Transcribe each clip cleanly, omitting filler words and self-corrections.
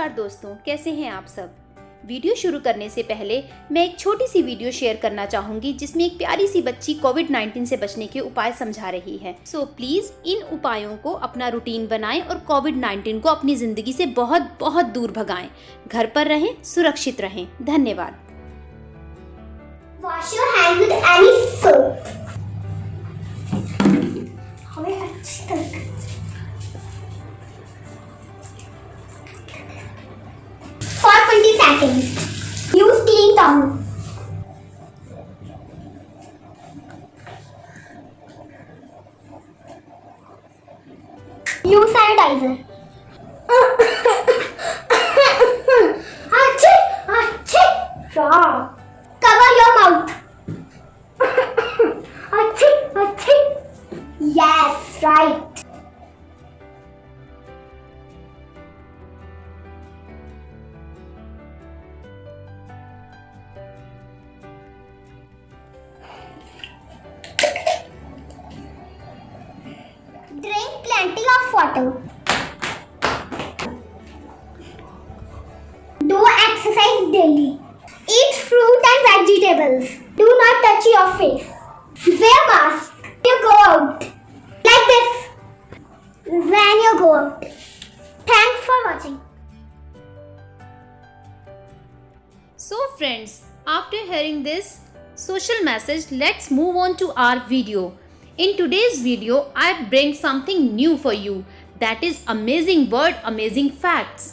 नमस्कार दोस्तों, कैसे हैं आप सब। वीडियो शुरू करने से पहले मैं एक छोटी सी वीडियो शेयर करना चाहूंगी जिसमें एक प्यारी सी बच्ची कोविड-19 से बचने के उपाय समझा रही है। सो प्लीज इन उपायों को अपना रूटीन बनाएं और कोविड-19 को अपनी जिंदगी से बहुत बहुत दूर भगाएं। घर पर रहें, सुरक्षित रहें। धन्यवाद। Wash your hands with any soap. हमें अच्छी तरह for 20 seconds. Use clean towel. Use sanitizer. Achhe, achhe. Wrong. Cover your mouth. Achhe, achhe. Yes, right. Drink plenty of water. Do exercise daily. Eat fruit and vegetables. Do not touch your face. Wear mask. You go out. Like this. When you go out. Thanks for watching. So friends, after hearing this social message, let's move on to our video. In today's video, I bring something new for you. That is amazing word, amazing facts.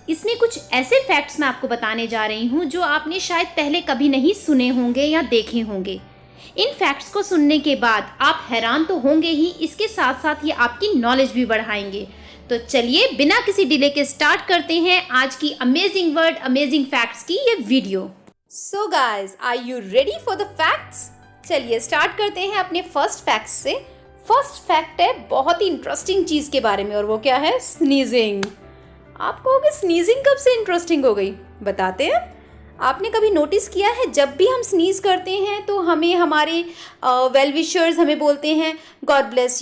इसमें कुछ ऐसे facts मैं आपको बताने जा रही हूँ जो आपने शायद पहले कभी नहीं सुने होंगे या देखे होंगे। इन फैक्ट्स को सुनने के बाद आप हैरान तो होंगे ही, इसके साथ साथ ये आपकी नॉलेज भी बढ़ाएंगे। तो चलिए बिना किसी डिले के स्टार्ट करते हैं आज की अमेजिंग वर्ड, अमेजिंग फैक्ट्स की ये video. So guys, are you ready for the facts? चलिए स्टार्ट करते हैं अपने फर्स्ट फैक्ट से। फर्स्ट फैक्ट है बहुत ही इंटरेस्टिंग चीज के बारे में, और वो क्या है? स्नीजिंग। आप कहोगे स्नीजिंग कब से इंटरेस्टिंग हो गई? बताते हैं। आपने कभी नोटिस किया है जब भी हम स्नीज करते हैं तो हमें हमारे वेल विशर्स हमें बोलते हैं गॉड ब्लेस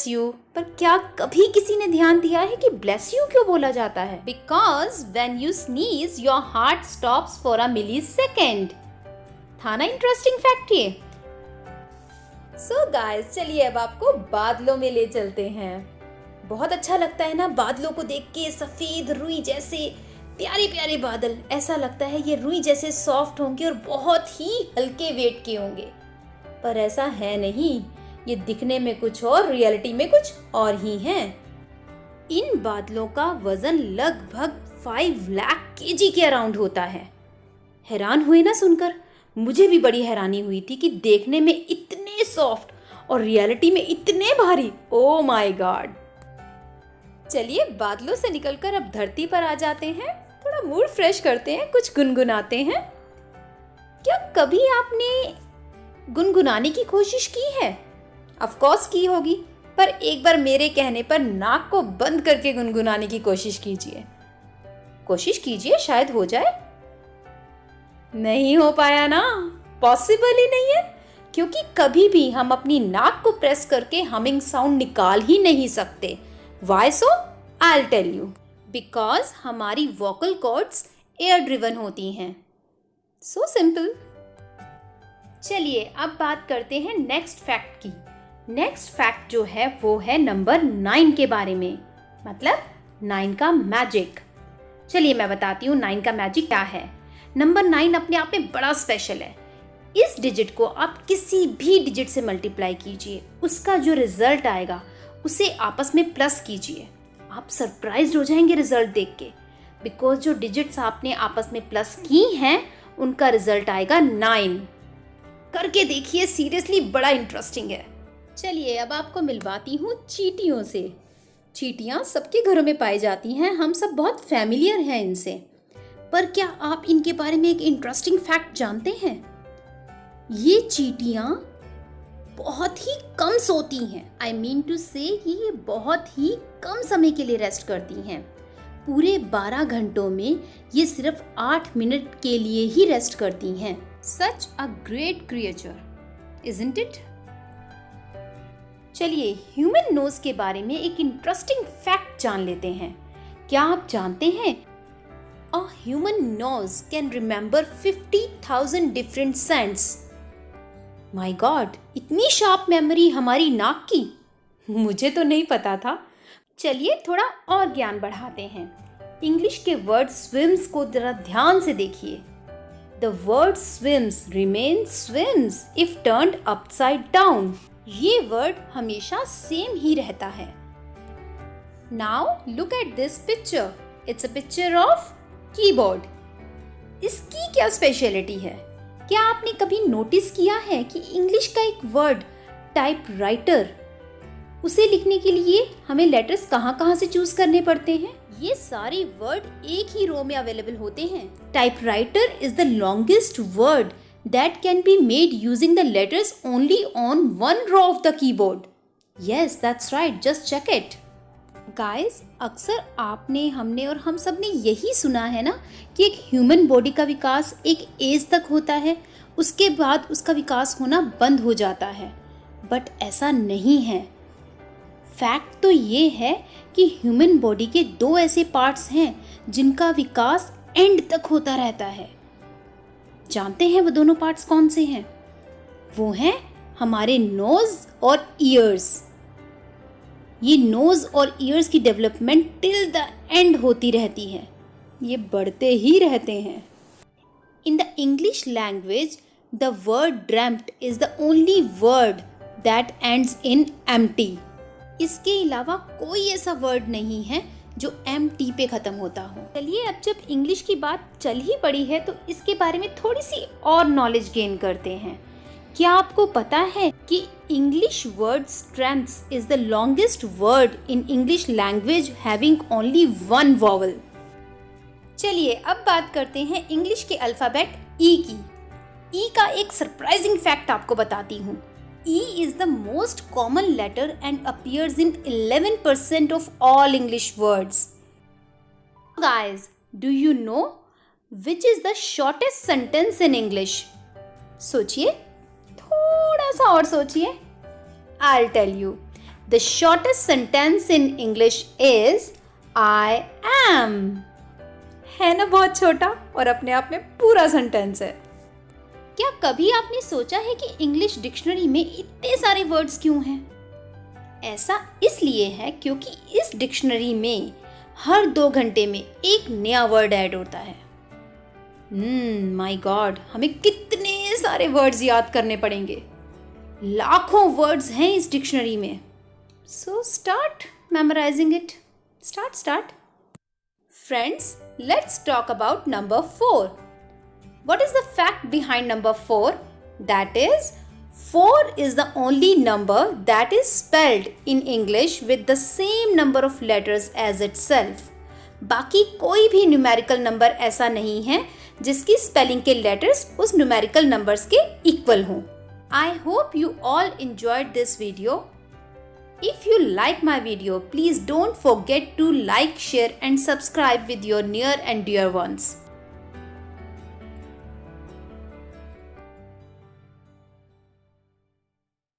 यू, पर क्या कभी किसी ने ध्यान दिया है कि ब्लेस यू क्यों बोला जाता है? Because when you sneeze your heart stops for a millisecond. था ना इंटरेस्टिंग फैक्ट ये? सो गाइस, चलिए अब आपको बादलों में ले चलते हैं। बहुत अच्छा लगता है ना बादलों को देख के, सफेद रुई जैसे प्यारे प्यारे बादल। ऐसा लगता है ये रुई जैसे सॉफ्ट होंगे और बहुत ही हल्के वेट के होंगे, पर ऐसा है नहीं। ये दिखने में कुछ और, रियलिटी में कुछ और ही है। इन बादलों का वजन लगभग 5 लाख केजी के अराउंड होता है। हैरान हुए ना सुनकर? मुझे भी बड़ी हैरानी हुई थी कि देखने में इतने सॉफ्ट और रियलिटी में इतने भारी। Oh my God. चलिए बादलों से निकलकर अब धरती पर आ जाते हैं। थोड़ा मूड फ्रेश करते हैं, कुछ गुनगुनाते हैं। क्या कभी आपने गुनगुनाने की कोशिश की है? ऑफ कोर्स की होगी, पर एक बार मेरे कहने पर नाक को बंद करके गुनगुनाने की कोशिश कीजिए, शायद हो जाए। नहीं हो पाया ना? पॉसिबल ही नहीं है, क्योंकि कभी भी हम अपनी नाक को प्रेस करके हमिंग साउंड निकाल ही नहीं सकते। Why so? I'll tell you. Because हमारी वोकल कॉर्ड्स एयर ड्रिवन होती हैं। So simple. चलिए अब बात करते हैं नेक्स्ट फैक्ट की। नेक्स्ट फैक्ट जो है वो है नंबर 9 के बारे में, मतलब 9 का मैजिक। चलिए मैं बताती हूँ 9 का मैजिक क्या है। नंबर 9 अपने आप में बड़ा स्पेशल है। इस डिजिट को आप किसी भी डिजिट से मल्टीप्लाई कीजिए, उसका जो रिजल्ट आएगा उसे आपस में प्लस कीजिए। आप सरप्राइज्ड हो जाएंगे रिजल्ट देख के, बिकॉज जो डिजिट्स आपने आपस में प्लस की हैं उनका रिजल्ट आएगा 9। करके देखिए, सीरियसली बड़ा इंटरेस्टिंग है। चलिए अब आपको मिलवाती हूँ चींटियों से। चींटियाँ सबके घरों में पाई जाती हैं, हम सब बहुत फैमिलियर हैं इनसे, पर क्या आप इनके बारे में एक इंटरेस्टिंग फैक्ट जानते हैं? ये चींटियाँ बहुत ही कम सोती हैं। आई मीन टू से ये बहुत ही कम समय के लिए रेस्ट करती हैं। पूरे 12 घंटों में ये सिर्फ 8 मिनट के लिए ही रेस्ट करती हैं। Such a great creature, isn't it? चलिए ह्यूमन नोज के बारे में एक इंटरेस्टिंग फैक्ट जान लेते हैं। क्या आप जानते हैं A human nose can remember 50,000 different scents. My God, इतनी शार्प मेमोरी हमारी नाक की? मुझे तो नहीं पता था। चलिए थोड़ा और ज्ञान बढ़ाते हैं। इंग्लिश के वर्ड स्विम्स को जरा ध्यान से देखिए। The word swims remains swims if turned upside down. ये वर्ड हमेशा सेम ही रहता है। Now look at this picture. It's a picture of keyboard. इसकी क्या स्पेशलिटी है? क्या आपने कभी नोटिस किया है कि इंग्लिश का एक वर्ड टाइपराइटर, उसे लिखने के लिए हमें लेटर्स कहाँ से चूज करने पड़ते हैं? ये सारे वर्ड एक ही रो में अवेलेबल होते हैं। Typewriter is the longest word that can be made using the letters only on one row of the keyboard. Yes, that's right, just check it. Guys, अक्सर आपने, हमने और हम सब ने यही सुना है ना कि एक ह्यूमन बॉडी का विकास एक एज तक होता है, उसके बाद उसका विकास होना बंद हो जाता है। बट ऐसा नहीं है। फैक्ट तो ये है कि ह्यूमन बॉडी के 2 ऐसे पार्ट्स हैं जिनका विकास एंड तक होता रहता है। जानते हैं वो दोनों पार्ट्स कौन से हैं? वो हैं हमारे नोज और ईयर्स। ये नोज और ईयर्स की डेवलपमेंट टिल द एंड होती रहती है, ये बढ़ते ही रहते हैं। In the English language the word dreamt is the only word that ends in M T. इसके अलावा कोई ऐसा वर्ड नहीं है जो एम्प्टी पे खत्म होता हो। चलिए, अब जब इंग्लिश की बात चल ही पड़ी है तो इसके बारे में थोड़ी सी और नॉलेज गेन करते हैं। क्या आपको पता है कि English word strengths is the longest word in English language having only 1 vowel. चलिए अब बात करते हैं इंग्लिश के अल्फाबेट ई की। ई का एक सरप्राइजिंग फैक्ट आपको बताती हूँ। E is the most common letter and appears in 11% of all English words. Guys, do you know which is the shortest sentence in English? सोचिए, थोड़ा सा और सोचिए। I'll tell you. The shortest sentence in English is I am. है ना बहुत छोटा और अपने आप में पूरा सेंटेंस है। क्या कभी आपने सोचा है कि इंग्लिश डिक्शनरी में इतने सारे वर्ड्स क्यों हैं? ऐसा इसलिए है क्योंकि इस डिक्शनरी में हर 2 घंटे में एक नया वर्ड ऐड होता है। माय गॉड, हमें कितने सारे वर्ड्स याद करने पड़ेंगे। लाखों वर्ड्स हैं इस डिक्शनरी में। So start memorising it. Start. Friends, let's talk about number 4. What is the fact behind number 4? That is, 4 is the only number that is spelled in English with the same number of letters as itself. बाकी कोई भी numerical number ऐसा नहीं है जिसकी spelling के letters उस numerical numbers के इक्वल हों। I hope you all enjoyed this video. If you like my video, please don't forget to like, share and subscribe with your near and dear ones.